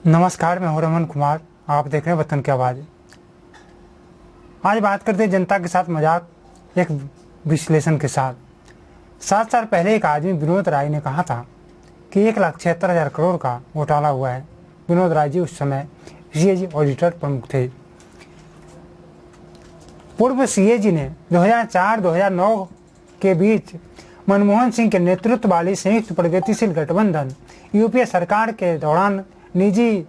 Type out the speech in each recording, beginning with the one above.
नमस्कार, मैं हूं रमन कुमार। आप देख रहे हैं वतन की आवाज़। आज बात करते हैं जनता के साथ मजाक, एक विश्लेषण के साथ। 7 साल पहले एक आदमी विनोद राय ने कहा था कि 1,76,000 करोड़ का घोटाला हुआ है। विनोद राय जी उस समय सीएजी ऑडिटर प्रमुख थे। पूर्व सीएजी ने 2004-2009 के बीच मनमोहन सिंह के नेतृत्व वाली संयुक्त प्रगतिशील गठबंधन यूपीए सरकार के दौरान निजी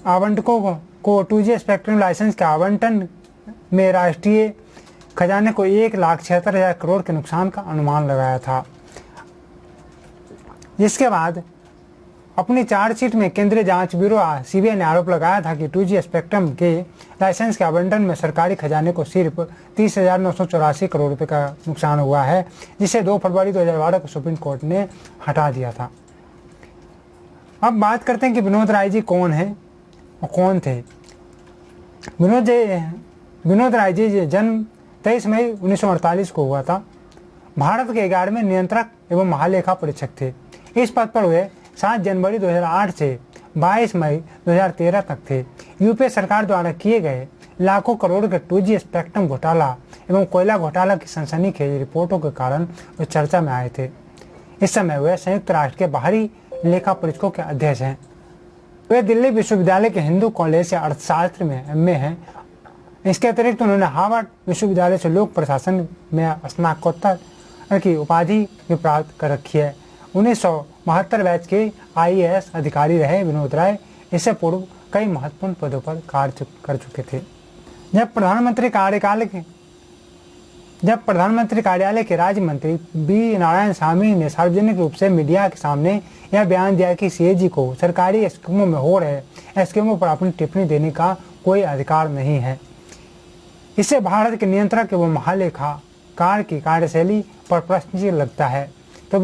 आवंटकों को 2G स्पेक्ट्रम लाइसेंस के आवंटन में राष्ट्रीय खजाने को 1,76,000 करोड़ के नुकसान का अनुमान लगाया था। जिसके बाद अपनी चार्जशीट में केंद्रीय जांच ब्यूरो सीबीआई ने आरोप लगाया था कि 2G स्पेक्ट्रम के लाइसेंस के आवंटन में सरकारी खजाने को सिर्फ 30,984 करोड़ रुपए का नुकसान हुआ है, जिसे 2 फरवरी 2012 को सुप्रीम कोर्ट ने हटा दिया था। अब बात करते हैं कि विनोद राय जी कौन है और कौन थे। विनोद राय जी जन्म 23 मई 1948 को हुआ था। भारत के 11वें नियंत्रक एवं महालेखा परीक्षक थे। इस पद पर वे 7 जनवरी 2008 से 22 मई 2013 तक थे। यूपीए सरकार द्वारा किए गए लाखों करोड़ के 2G स्पेक्ट्रम घोटाला एवं कोयला घोटाला की सनसनीखेज रिपोर्टों के कारण वे चर्चा में आए थे। इस समय वे संयुक्त राष्ट्र के बाहरी लेखा परीक्षकों के अध्यक्ष हैं। वे दिल्ली विश्वविद्यालय के हिंदू कॉलेज से अर्थशास्त्र में MA हैं। इसके अतिरिक्त उन्होंने हार्वर्ड विश्वविद्यालय से लोक प्रशासन में स्नातकोत्तर की उपाधि भी प्राप्त कर रखी है। 1972 बैच के IAS अधिकारी रहे विनोद राय। इससे पूर्व कई महत्वपूर्ण पदों पर कार्य कर चुके थे। जब प्रधानमंत्री कार्यालय के राज्य मंत्री बी नारायण स्वामी ने सार्वजनिक रूप से मीडिया के सामने यह बयान दिया कि सीएजी को सरकारी स्कीमों में हो रहे स्कीमों पर अपनी टिप्पणी देने का कोई अधिकार नहीं है, इससे भारत के नियंत्रक एवं महालेखाकार की कार्यशैली पर प्रश्न लगता है, तो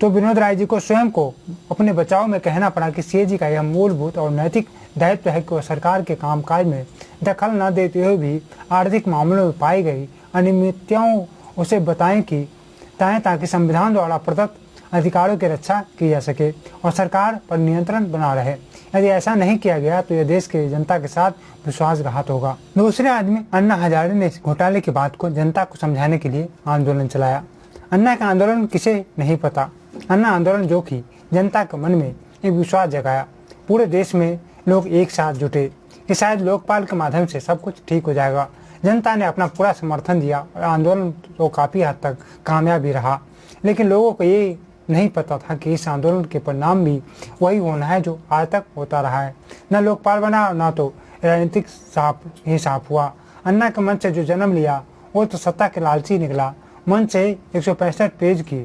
विनोद राय जी को स्वयं को अपने बचाव में कहना पड़ा कि सीएजी का यह मूलभूत और नैतिक दायित्व है कि वह सरकार के कामकाज में दखल न देते हुए भी आर्थिक मामलों में पाई गई अनियमितताओं उसे बताएं ताकि संविधान द्वारा प्रदत्त अधिकारों की रक्षा की जा सके और सरकार पर नियंत्रण बना रहे। यदि ऐसा नहीं किया गया तो यह देश की जनता के साथ विश्वासघात होगा। दूसरे आदमी अन्ना हजारे ने इस घोटाले की बात को जनता को समझाने के लिए आंदोलन चलाया। अन्ना का आंदोलन किसे नहीं पता। अन्ना आंदोलन जो कि जनता के मन में एक विश्वास जगाया। पूरे देश में लोग एक साथ जुटे कि शायद लोकपाल के माध्यम से सब कुछ ठीक हो जाएगा। जनता ने अपना पूरा समर्थन दिया और आंदोलन तो काफ़ी हद तक कामयाब भी रहा। लेकिन लोगों को ये नहीं पता था कि इस आंदोलन के परिणाम भी वही होना है जो आज तक होता रहा है। न लोकपाल बना, न तो राजनीतिक साफ हुआ। अन्ना के मन से जो जन्म लिया वो तो सत्ता के लालची निकला। मन से 165 पेज की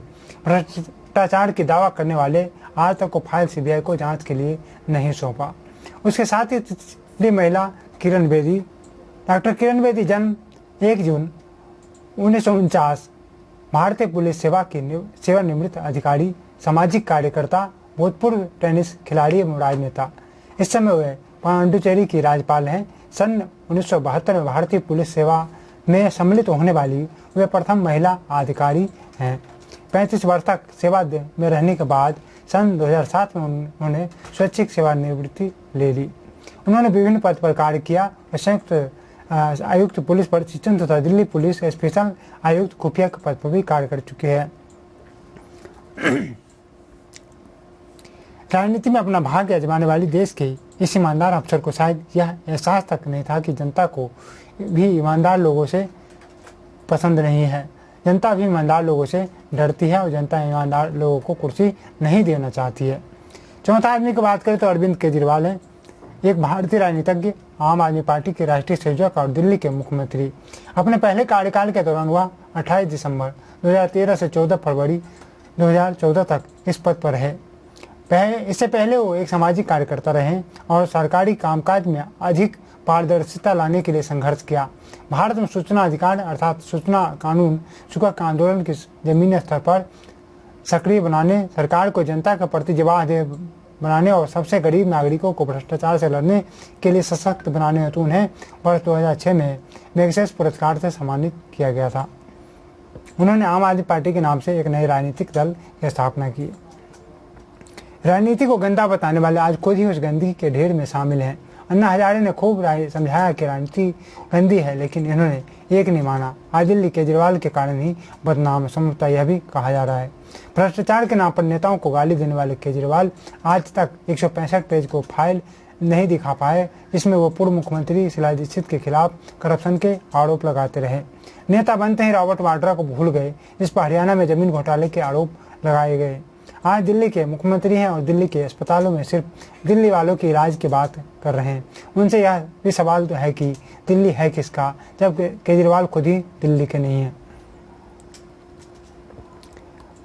भ्रष्टाचार की दावा करने वाले आज तक को फाइल सीबीआई को जांच के लिए नहीं सौंपा। उसके साथ ही तीसरी महिला किरण बेदी। डॉक्टर किरण बेदी जन्म 1 जून 1949, भारतीय पुलिस सेवा की सेवानिवृत्त अधिकारी, सामाजिक कार्यकर्ता, भूतपूर्व टेनिस खिलाड़ी एवं राजनेता। इस समय वे पांडुचेरी की राज्यपाल हैं। सन 1972 में भारतीय पुलिस सेवा में सम्मिलित होने वाली वे प्रथम महिला अधिकारी हैं। 35 वर्ष तक सेवा में रहने के बाद सन 2007 में उन्होंने स्वैच्छिक सेवानिवृत्ति ले ली। उन्होंने विभिन्न पद पर कार्य किया। संयुक्त आयुक्त पुलिस प्रशिक्षण तथा दिल्ली पुलिस स्पेशल आयुक्त खुफिया के पद पर भी कार्य कर चुके हैं। राजनीति में अपना भाग्य आजमाने वाली देश के इस ईमानदार अफसर को शायद यह एहसास तक नहीं था कि जनता को भी ईमानदार लोगों से पसंद नहीं है। जनता भी ईमानदार लोगों से डरती है और जनता ईमानदार लोगों को कुर्सी नहीं देना चाहती है। चौथा आदमी की बात करें तो अरविंद केजरीवाल हैं। एक भारतीय राजनीतिज्ञ, आम आदमी पार्टी के राष्ट्रीय संयोजक और दिल्ली के मुख्यमंत्री। अपने पहले कार्यकाल के दौरान वह 28 दिसंबर 2013 से 14 फरवरी 2014 तक इस पद पर है। इससे पहले वो एक सामाजिक कार्यकर्ता रहे और सरकारी कामकाज में अधिक पारदर्शिता लाने के लिए संघर्ष किया। भारत में सूचना अधिकार अर्थात सूचना कानून सुखक आंदोलन की जमीनी स्तर पर सक्रिय बनाने, सरकार को जनता के प्रति जवाबदेह बनाने और सबसे गरीब नागरिकों को भ्रष्टाचार से लड़ने के लिए सशक्त बनाने हेतु उन्हें वर्ष 2006 में मैग्सेस पुरस्कार से सम्मानित किया गया था। उन्होंने आम आदमी पार्टी के नाम से एक नए राजनीतिक दल की स्थापना की। राजनीति को गंदा बताने वाले आज खुद ही उस गंदगी के ढेर में शामिल हैं। अन्ना हजारे ने खूब समझाया कि राजनीति गंदी है, लेकिन इन्होंने एक नहीं माना। आज दिल्ली केजरीवाल के कारण ही बदनाम है। संभवतः यह भी कहा जा रहा है। भ्रष्टाचार के नाम पर नेताओं को गाली देने वाले केजरीवाल आज तक 165 पेज को फाइल नहीं दिखा पाए, जिसमें वो पूर्व मुख्यमंत्री शीला दीक्षित के खिलाफ करप्शन के आरोप लगाते रहे। नेता बनते ही रॉबर्ट वाड्रा को भूल गए, जिस पर हरियाणा में जमीन घोटाले के आरोप लगाए गए। आज दिल्ली के मुख्यमंत्री हैं और दिल्ली के अस्पतालों में सिर्फ दिल्ली वालों के इलाज की बात कर रहे हैं। उनसे यह भी सवाल तो है कि दिल्ली है किसका, जब केजरीवाल खुद ही दिल्ली के नहीं है।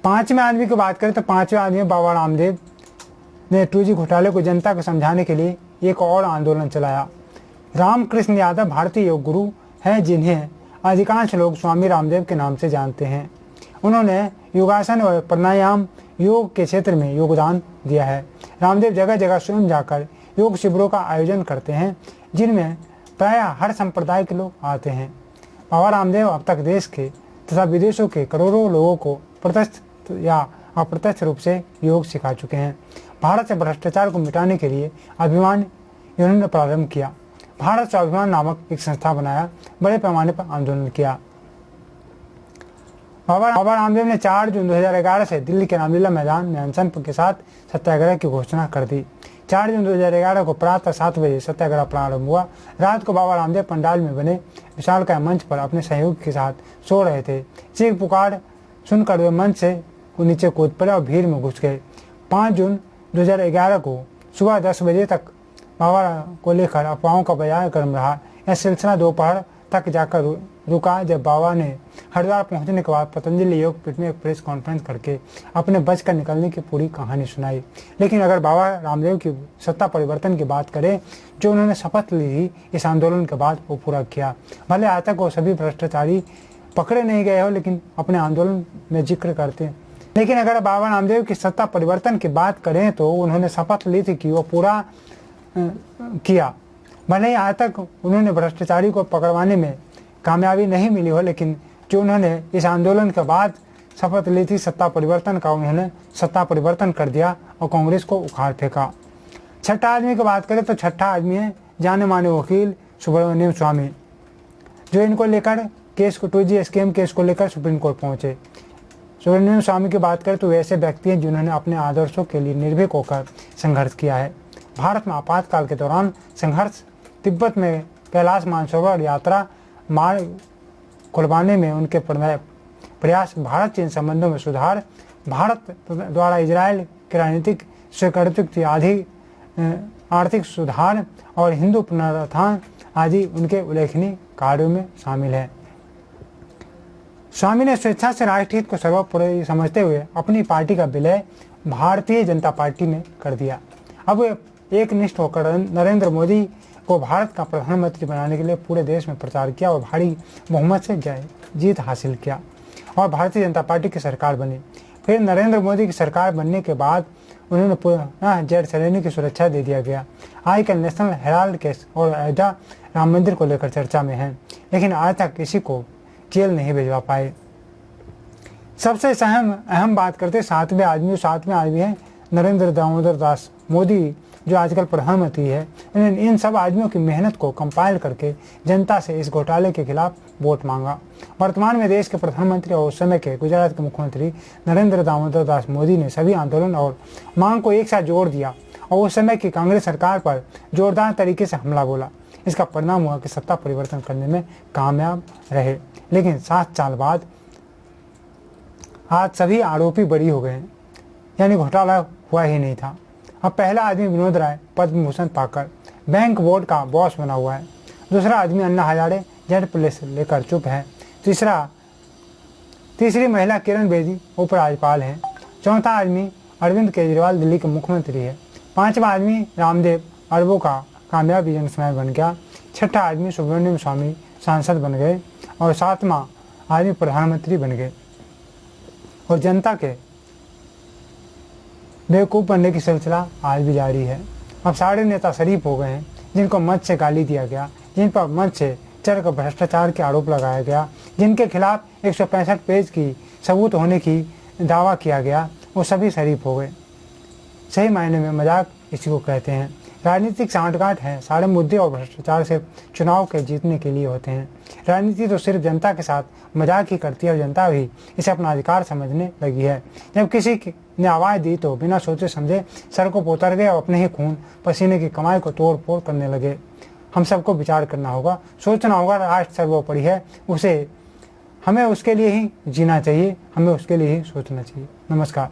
पांचवें आदमी की बात करें तो पांचवें आदमी बाबा रामदेव ने 2G घोटाले को जनता को समझाने के लिए एक और आंदोलन चलाया। रामकृष्ण यादव भारतीय योग गुरु हैं, जिन्हें अधिकांश लोग स्वामी रामदेव के नाम से जानते हैं। उन्होंने योगासन और प्राणायाम योग के क्षेत्र में योगदान दिया है। रामदेव जगह जगह स्वयं जाकर योग शिविरों का आयोजन करते हैं, जिनमें प्रायः हर संप्रदाय के लोग आते हैं। बाबा रामदेव अब तक देश के तथा विदेशों के करोड़ों लोगों को प्रत्यक्ष या अप्रत्यक्ष रूप से योग सिखा चुके हैं। भारत से भ्रष्टाचार को मिटाने के लिए अभिमान इन्होंने प्रारंभ किया। भारत स्वाभिमान नामक एक संस्था बनाया, बड़े पैमाने पर आंदोलन किया। बाबा रामदेव ने 4 जून 2011 से दिल्ली के रामलीला मैदान में अनशन के साथ सत्याग्रह की घोषणा कर दी। 4 जून 2011 को प्रातः 7 बजे सत्याग्रह प्रारंभ हुआ। रात को बाबा रामदेव पंडाल में बने विशालकाय मंच पर अपने सहयोगी के साथ सो रहे थे। चीख पुकार सुनकर वे मंच से नीचे कूद पड़े और भीड़ में घुस गए। 5 जून 2011 को सुबह 10 बजे तक बाबा को लेकर अफवाहों का बाजार गर्म रहा। यह सिलसिला दोपहर तक जाकर रुका, जब बाबा ने हरिद्वार पहुंचने के बाद पतंजलि योग पीठ में एक प्रेस कॉन्फ्रेंस करके अपने बच कर निकलने की पूरी कहानी सुनाई। लेकिन अगर बाबा रामदेव की सत्ता परिवर्तन की बात करें, जो उन्होंने शपथ ली इस आंदोलन के बाद, वो पूरा किया। भले आज तक वो सभी भ्रष्टाचारी पकड़े नहीं गए हो, लेकिन अपने आंदोलन में जिक्र करते हैं। लेकिन अगर बाबा रामदेव की सत्ता परिवर्तन की बात करें तो उन्होंने शपथ ली थी कि वो पूरा किया। भले ही आज तक उन्होंने भ्रष्टाचारी को पकड़वाने में कामयाबी नहीं मिली हो, लेकिन जो उन्होंने इस आंदोलन के बाद शपथ ली थी सत्ता परिवर्तन का, उन्होंने सत्ता परिवर्तन कर दिया और कांग्रेस को उखाड़ फेंका। छठा आदमी की बात करें तो छठा आदमी है जाने माने वकील सुब्रमण्यम स्वामी, जो इनको लेकर केस को 2G स्कैम केस को लेकर सुप्रीम कोर्ट पहुंचे। सुब्रमण्यम स्वामी की बात करें तो वे ऐसे व्यक्ति हैं जिन्होंने अपने आदर्शों के लिए निर्भीक होकर संघर्ष किया है। भारत में आपातकाल के दौरान संघर्ष, तिब्बत में कैलाश मानसरोवर यात्रा मार्ग खुलवाने में उनके प्रयास, भारत चीन संबंधों में सुधार, भारत द्वारा इजराइल के राजनीतिक स्वीकृति आदि आर्थिक सुधार और हिंदू पुनरुत्थान आदि उनके उल्लेखनीय कार्यों में शामिल है। स्वामी ने स्वेच्छा से राष्ट्रीय हित को सर्वोपरि समझते हुए अपनी पार्टी का विलय भारतीय जनता पार्टी में कर दिया। अब एक निष्ठ होकर नरेंद्र मोदी को भारत का प्रधानमंत्री बनाने के लिए पूरे देश में प्रचार किया और भारी बहुमत से जीत हासिल किया और भारतीय जनता पार्टी की सरकार बनी। फिर नरेंद्र मोदी की सरकार बनने के बाद उन्होंने पुनः जेड सैलानी की सुरक्षा दे दिया गया। आजकल नेशनल हेराल्ड केस और अयोध्या राम मंदिर को लेकर चर्चा में है, लेकिन आज तक किसी को जेल नहीं भेजवा पाए। सबसे अहम बात करते सातवें आदमी है नरेंद्र दामोदर दास मोदी, जो आजकल प्रधानमंत्री है। इन सब आदमियों की मेहनत को कंपाइल करके जनता से इस घोटाले के खिलाफ वोट मांगा। वर्तमान में देश के प्रधानमंत्री और उस समय के गुजरात के मुख्यमंत्री नरेंद्र दामोदर दास मोदी ने सभी आंदोलन और मांग को एक साथ जोड़ दिया और उस समय की कांग्रेस सरकार पर जोरदार तरीके से हमला बोला। इसका परिणाम हुआ कि सत्ता परिवर्तन करने में कामयाब रहे, लेकिन 7 साल बाद आज सभी आरोपी बरी हो गए हैं, यानी घोटाला हुआ ही नहीं था। अब पहला आदमी विनोद राय पद्म भूषण पाकर बैंक बोर्ड का बॉस बना हुआ है। दूसरा आदमी अन्ना हजारे जेड पुलिस लेकर चुप है। तीसरी महिला किरण बेदी उपराज्यपाल है। चौथा आदमी अरविंद केजरीवाल दिल्ली के मुख्यमंत्री है। 5वां आदमी रामदेव अरबों का कामयाब बिजनेसमैन बन गया। छठा आदमी सुब्रमण्यम स्वामी सांसद बन गए और 7वां आदमी प्रधानमंत्री बन गए। और जनता के बेवकूफ़ बनने की सिलसिला आज भी जारी है। अब सारे नेता शरीफ हो गए हैं, जिनको मंच से गाली दिया गया, जिन पर मंच से चढ़कर भ्रष्टाचार के आरोप लगाया गया, जिनके खिलाफ 165 पेज की सबूत होने की दावा किया गया, वो सभी शरीफ हो गए। सही मायने में मजाक इसी को कहते हैं। राजनीतिक सांठगांठ है, सारे मुद्दे और भ्रष्टाचार से चुनाव के जीतने के लिए होते हैं। राजनीति तो सिर्फ जनता के साथ मजाक ही करती है और जनता भी इसे अपना अधिकार समझने लगी है। जब किसी ने आवाज़ दी तो बिना सोचे समझे सड़कों पर उतर गए और अपने ही खून पसीने की कमाई को तोड़ फोड़ करने लगे। हम सबको विचार करना होगा, सोचना होगा। राष्ट्र सर्वोपरि है, उसे हमें उसके लिए ही जीना चाहिए, हमें उसके लिए ही सोचना चाहिए। नमस्कार।